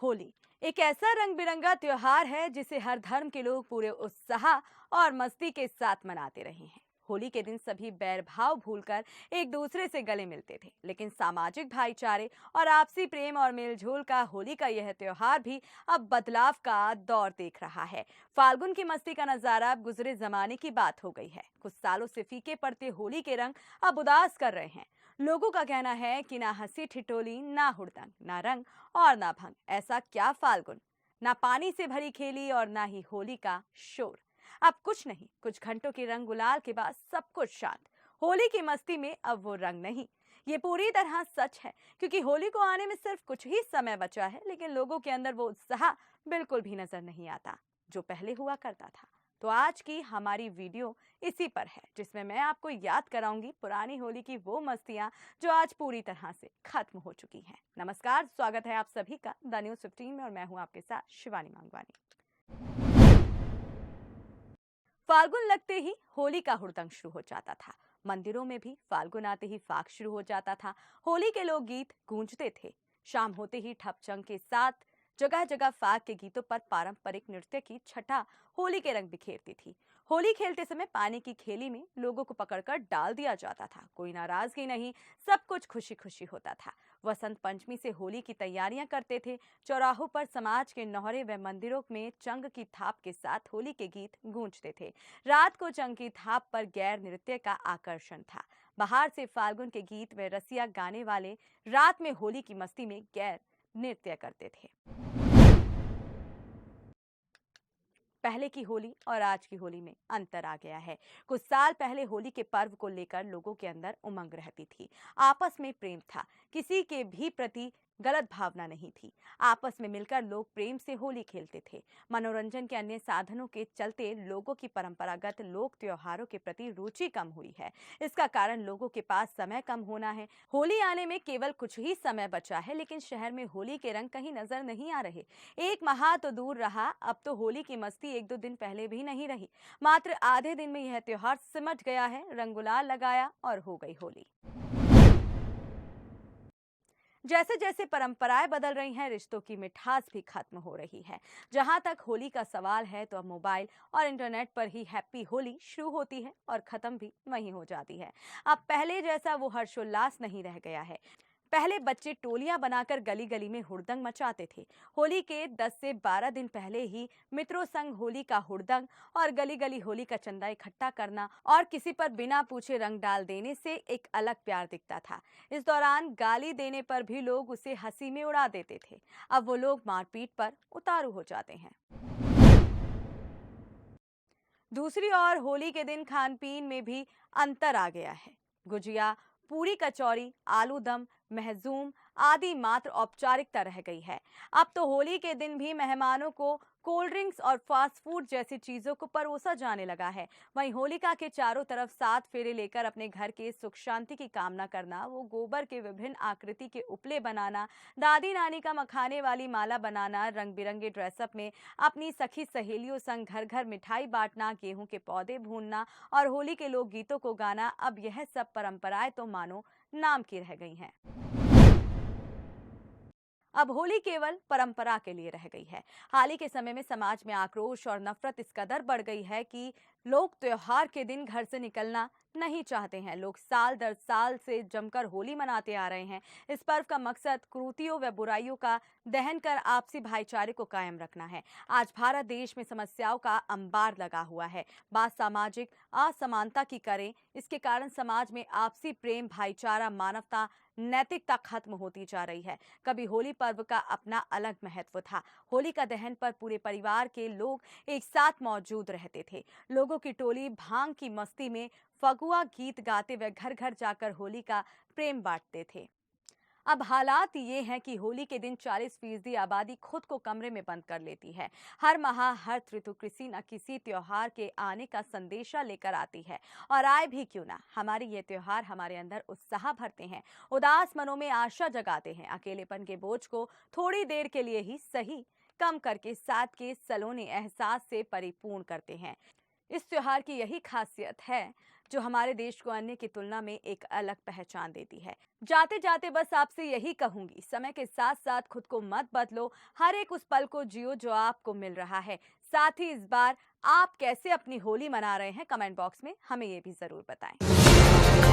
होली एक ऐसा रंग बिरंगा त्योहार है जिसे हर धर्म के लोग पूरे उत्साह और मस्ती के साथ मनाते रहे हैं। होली के दिन सभी बैर भाव भूलकर एक दूसरे से गले मिलते थे, लेकिन सामाजिक भाईचारे और आपसी प्रेम और मेलजोल का होली का यह त्योहार भी अब बदलाव का दौर देख रहा है। फाल्गुन की मस्ती का नजारा अब गुजरे जमाने की बात हो गई है। कुछ सालों से फीके पड़ते होली के रंग अब उदास कर रहे हैं। लोगों का कहना है कि ना हंसी ठिठोली, ना हुड़दंग, ना रंग और ना भंग। ऐसा क्या फाल्गुन, ना पानी से भरी खेली और ना ही होली का शोर। अब कुछ नहीं, कुछ घंटों के रंग गुलाल के बाद सब कुछ शांत। होली की मस्ती में अब वो रंग नहीं। ये पूरी तरह सच है, क्योंकि होली को आने में सिर्फ कुछ ही समय बचा है, लेकिन लोगों के अंदर वो उत्साह बिल्कुल भी नजर नहीं आता जो पहले हुआ करता था। तो आज की हमारी वीडियो इसी पर है, जिसमें मैं आपको याद कराऊंगी पुरानी होली की वो मस्तियां जो आज पूरी तरह से खत्म हो चुकी हैं। नमस्कार, स्वागत है आप सभी का द न्यूज़ 15 में और मैं हूं आपके साथ शिवानी मांगवानी। फाल्गुन लगते ही होली का हुड़दंग शुरू हो जाता था। मंदिरों में भी फाल्गुन आते ही फाग शुरू हो जाता था। होली के लोकगीत गूंजते थे। शाम होते ही ठपचंग के साथ जगह जगह फाग के गीतों पर पारंपरिक नृत्य की छटा होली के रंग बिखेरती थी। होली खेलते समय पानी की खेली में लोगों को पकड़कर डाल दिया जाता था। कोई नाराजगी नहीं, सब कुछ खुशी खुशी होता था। वसंत पंचमी से होली की तैयारियां करते थे। चौराहों पर समाज के नौहरे व मंदिरों में चंग की थाप के साथ होली के गीत गूंजते थे। रात को चंग की थाप पर गैर नृत्य का आकर्षण था। बाहर से फाल्गुन के गीत व रसिया गाने वाले रात में होली की मस्ती में गैर नृत्य करते थे। पहले की होली और आज की होली में अंतर आ गया है। कुछ साल पहले होली के पर्व को लेकर लोगों के अंदर उमंग रहती थी। आपस में प्रेम था, किसी के भी प्रति गलत भावना नहीं थी। आपस में मिलकर लोग प्रेम से होली खेलते थे। मनोरंजन के अन्य साधनों के चलते लोगों की परंपरागत लोक त्योहारों के प्रति रुचि कम हुई है। इसका कारण लोगों के पास समय कम होना है। होली आने में केवल कुछ ही समय बचा है, लेकिन शहर में होली के रंग कहीं नजर नहीं आ रहे। एक माह तो दूर रहा, अब तो होली की मस्ती एक दो दिन पहले भी नहीं रही। मात्र आधे दिन में यह त्योहार सिमट गया है। रंग गुलाल लगाया और हो गई होली। जैसे जैसे परंपराएं बदल रही हैं, रिश्तों की मिठास भी खत्म हो रही है। जहां तक होली का सवाल है, तो अब मोबाइल और इंटरनेट पर ही हैप्पी होली शुरू होती है और खत्म भी वहीं हो जाती है। अब पहले जैसा वो हर्षोल्लास नहीं रह गया है। पहले बच्चे टोलियां बनाकर गली गली में हुड़दंग मचाते थे। होली के 10 से 12 दिन पहले ही मित्रों संग होली का हुड़दंग और गली गली होली का चंदा इकट्ठा करना और किसी पर बिना पूछे रंग डाल देने से एक अलग प्यार दिखता था। इस दौरान गाली देने पर भी लोग उसे हंसी में उड़ा देते थे। अब वो लोग मारपीट पर उतारू हो जाते हैं। दूसरी ओर होली के दिन खान पीन में भी अंतर आ गया है। गुजिया, पूरी कचौरी, आलू दम, महजूम आदि मात्र औपचारिकता रह गई है। अब तो होली के दिन भी मेहमानों को कोल्ड ड्रिंक्स और फास्ट फूड जैसी चीजों को परोसा जाने लगा है। वहीं होलिका के चारों तरफ 7 फेरे लेकर अपने घर के सुख शांति की कामना करना, वो गोबर के विभिन्न आकृति के उपले बनाना, दादी नानी का मखाने वाली माला बनाना, रंग बिरंगे ड्रेसअप में अपनी सखी सहेलियों संग घर घर मिठाई बांटना, गेहूं के पौधे भूनना और होली के लोकगीतों को गाना, अब यह सब परंपराएं तो मानो नाम की रह गई हैं। अब होली केवल परंपरा के लिए रह गई है। हाल ही के समय में समाज में आक्रोश और नफरत इस कदर बढ़ गई है कि लोग त्योहार के दिन घर से निकलना नहीं चाहते हैं। लोग साल दर साल से जमकर होली मनाते आ रहे हैं। इस पर्व का मकसद कुरीतियों व बुराइयों का दहन कर आपसी भाईचारे को कायम रखना है। आज भारत देश में समस्याओं का अंबार लगा हुआ है। बात सामाजिक असमानता की करें, इसके कारण समाज में आपसी प्रेम, भाईचारा, मानवता, नैतिकता खत्म होती जा रही है। कभी होली पर्व का अपना अलग महत्व था। होली का दहन पर पूरे परिवार के लोग एक साथ मौजूद रहते थे। लोगों की टोली भांग की मस्ती में फगुआ गीत गाते हुए घर घर जाकर होली का प्रेम बांटते थे। अब हालात ये हैं कि होली के दिन 40% आबादी खुद को कमरे में बंद कर लेती है। हर माह, हर ऋतु किसी न किसी त्योहार के आने का संदेशा लेकर आती है, और आए भी क्यों ना, हमारे ये त्योहार हमारे अंदर उत्साह भरते हैं, उदास मनों में आशा जगाते हैं, अकेलेपन के बोझ को थोड़ी देर के लिए ही सही कम करके साथ के सलोने एहसास से परिपूर्ण करते हैं। इस त्योहार की यही खासियत है जो हमारे देश को अन्य की तुलना में एक अलग पहचान देती है। जाते जाते बस आपसे यही कहूंगी, समय के साथ साथ खुद को मत बदलो, हर एक उस पल को जियो जो आपको मिल रहा है। साथ ही इस बार आप कैसे अपनी होली मना रहे हैं, कमेंट बॉक्स में हमें ये भी जरूर बताएं।